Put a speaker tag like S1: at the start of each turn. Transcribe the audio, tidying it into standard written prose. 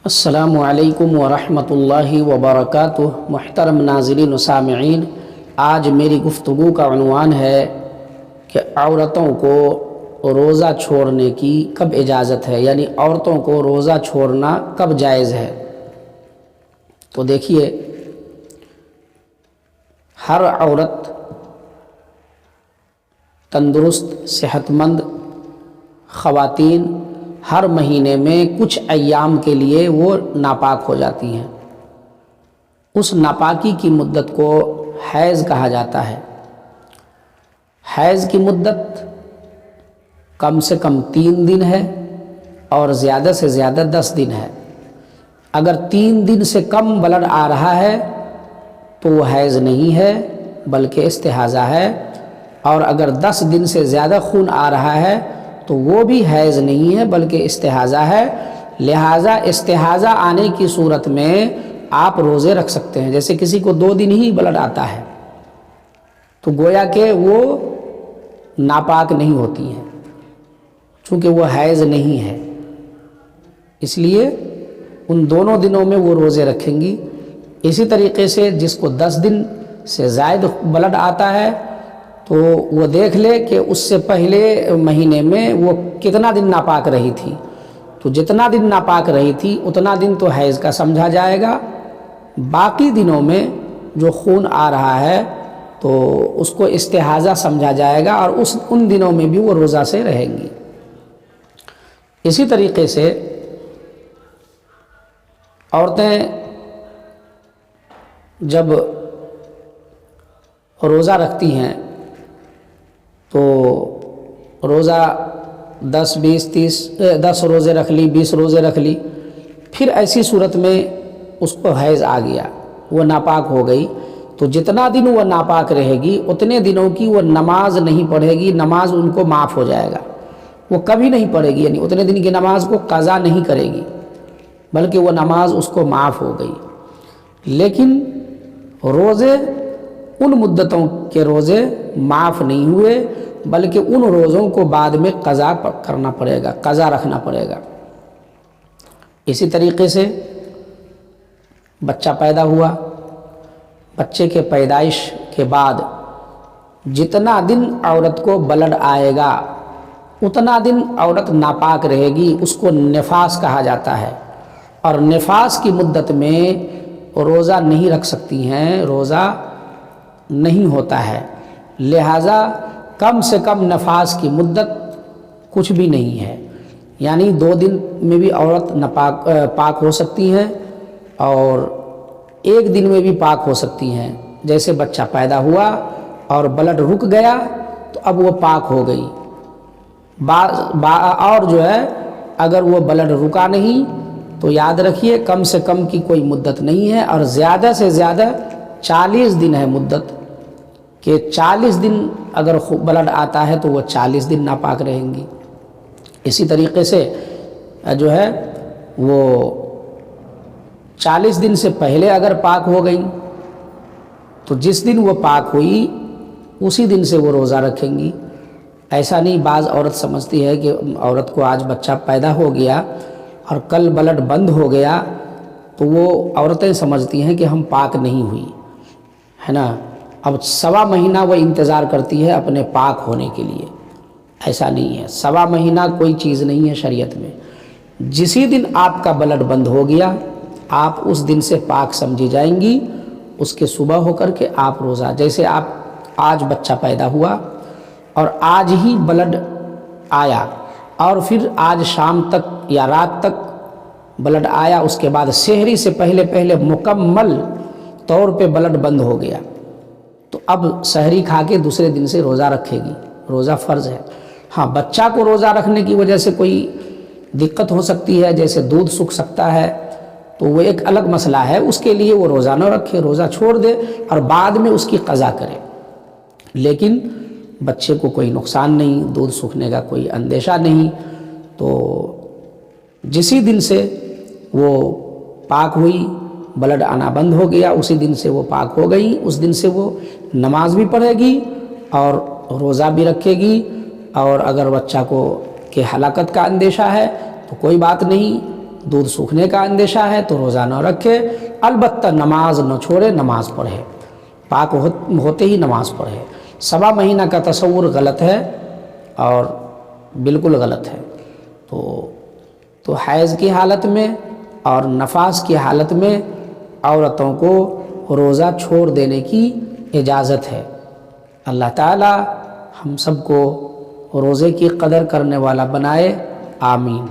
S1: السلام علیکم ورحمۃ اللہ وبرکاتہ۔ محترم ناظرین و سامعین، آج میری گفتگو کا عنوان ہے کہ عورتوں کو روزہ چھوڑنے کی کب اجازت ہے، یعنی عورتوں کو روزہ چھوڑنا کب جائز ہے۔ تو دیکھیے، ہر عورت تندرست صحت مند خواتین ہر مہینے میں کچھ ایام کے لیے وہ ناپاک ہو جاتی ہیں۔ اس ناپاکی کی مدت کو حیض کہا جاتا ہے۔ حیض کی مدت کم سے کم 3 دن ہے اور زیادہ سے زیادہ 10 دن ہے۔ اگر 3 دن سے کم بلڈ آ رہا ہے تو وہ حیض نہیں ہے بلکہ استحاضہ ہے، اور اگر 10 دن سے زیادہ خون آ رہا ہے تو وہ بھی حیض نہیں ہے بلکہ استحاضہ ہے۔ لہٰذا استحاضہ آنے کی صورت میں آپ روزے رکھ سکتے ہیں۔ جیسے کسی کو 2 دن ہی بلڈ آتا ہے تو گویا کہ وہ ناپاک نہیں ہوتی ہیں، چونکہ وہ حیض نہیں ہے، اس لیے ان دونوں دنوں میں وہ روزے رکھیں گی۔ اسی طریقے سے جس کو 10 دن سے زائد بلڈ آتا ہے تو وہ دیکھ لے کہ اس سے پہلے مہینے میں وہ کتنا دن ناپاک رہی تھی، تو جتنا دن ناپاک رہی تھی اتنا دن تو حیض کا سمجھا جائے گا۔ باقی دنوں میں جو خون آ رہا ہے تو اس کو استحاضہ سمجھا جائے گا، اور ان دنوں میں بھی وہ روزہ سے رہیں گی۔ اسی طریقے سے عورتیں جب روزہ رکھتی ہیں تو روزہ 10 20 30 10 روزے رکھ لی، 20 روزے رکھ لی، پھر ایسی صورت میں اس کو حیض آ گیا، وہ ناپاک ہو گئی، تو جتنا دن وہ ناپاک رہے گی اتنے دنوں کی وہ نماز نہیں پڑھے گی، نماز ان کو معاف ہو جائے گا، وہ کبھی نہیں پڑھے گی، یعنی اتنے دن کی نماز کو قضا نہیں کرے گی بلکہ وہ نماز اس کو معاف ہو گئی۔ لیکن روزے ان مدتوں کے روزے معاف نہیں ہوئے بلکہ ان روزوں کو بعد میں قضا کرنا پڑے گا، قضا رکھنا پڑے گا۔ اسی طریقے سے بچہ پیدا ہوا، بچے کے پیدائش کے بعد جتنا دن عورت کو بلڈ آئے گا اتنا دن عورت ناپاک رہے گی، اس کو نفاس کہا جاتا ہے، اور نفاس کی مدت میں روزہ نہیں رکھ سکتی ہیں، روزہ نہیں ہوتا ہے۔ لہٰذا کم سے کم نفاس کی مدت کچھ بھی نہیں ہے، یعنی 2 دن میں بھی عورت پاک ہو سکتی ہیں اور 1 دن میں بھی پاک ہو سکتی ہیں۔ جیسے بچہ پیدا ہوا اور بلڈ رک گیا تو اب وہ پاک ہو گئی، اور جو ہے اگر وہ بلڈ رکا نہیں تو یاد رکھیے کم سے کم کی کوئی مدت نہیں ہے، اور زیادہ سے زیادہ 40 دن ہے مدت، کہ 40 دن اگر بلڈ آتا ہے تو وہ 40 دن ناپاک رہیں گی۔ اسی طریقے سے جو ہے وہ 40 دن سے پہلے اگر پاک ہو گئی تو جس دن وہ پاک ہوئی اسی دن سے وہ روزہ رکھیں گی۔ ایسا نہیں، بعض عورت سمجھتی ہے کہ عورت کو آج بچہ پیدا ہو گیا اور کل بلڈ بند ہو گیا تو وہ عورتیں سمجھتی ہیں کہ ہم پاک نہیں ہوئی، ہے نا، اب 1.25 مہینہ وہ انتظار کرتی ہے اپنے پاک ہونے کے لیے۔ ایسا نہیں ہے، 1.25 مہینہ کوئی چیز نہیں ہے شریعت میں۔ جسی دن آپ کا بلڈ بند ہو گیا آپ اس دن سے پاک سمجھی جائیں گی، اس کے صبح ہو کر کے آپ روزہ، جیسے آپ آج بچہ پیدا ہوا اور آج ہی بلڈ آیا اور پھر آج شام تک یا رات تک بلڈ آیا، اس کے بعد سحری سے پہلے مکمل طور پہ بلڈ بند ہو گیا تو اب سحری کھا کے دوسرے دن سے روزہ رکھے گی، روزہ فرض ہے۔ ہاں، بچہ کو روزہ رکھنے کی وجہ سے کوئی دقت ہو سکتی ہے، جیسے دودھ سوکھ سکتا ہے تو وہ ایک الگ مسئلہ ہے، اس کے لیے وہ روزہ نہ رکھے، روزہ چھوڑ دے اور بعد میں اس کی قضا کرے۔ لیکن بچے کو کوئی نقصان نہیں، دودھ سوکھنے کا کوئی اندیشہ نہیں، تو جسی دن سے وہ پاک ہوئی، بلڈ آنا بند ہو گیا، اسی دن سے وہ پاک ہو گئی، اس دن سے وہ نماز بھی پڑھے گی اور روزہ بھی رکھے گی، اور اگر بچہ کو کہ ہلاکت کا اندیشہ ہے تو کوئی بات نہیں، دودھ سوکھنے کا اندیشہ ہے تو روزہ نہ رکھے، البتہ نماز نہ چھوڑے، نماز پڑھے، پاک ہوتے ہی نماز پڑھے۔ 7 مہینہ کا تصور غلط ہے اور بالکل غلط ہے۔ تو حیض کی حالت میں اور نفاس کی حالت میں عورتوں کو روزہ چھوڑ دینے کی اجازت ہے۔ اللہ تعالی ہم سب کو روزے کی قدر کرنے والا بنائے، آمین۔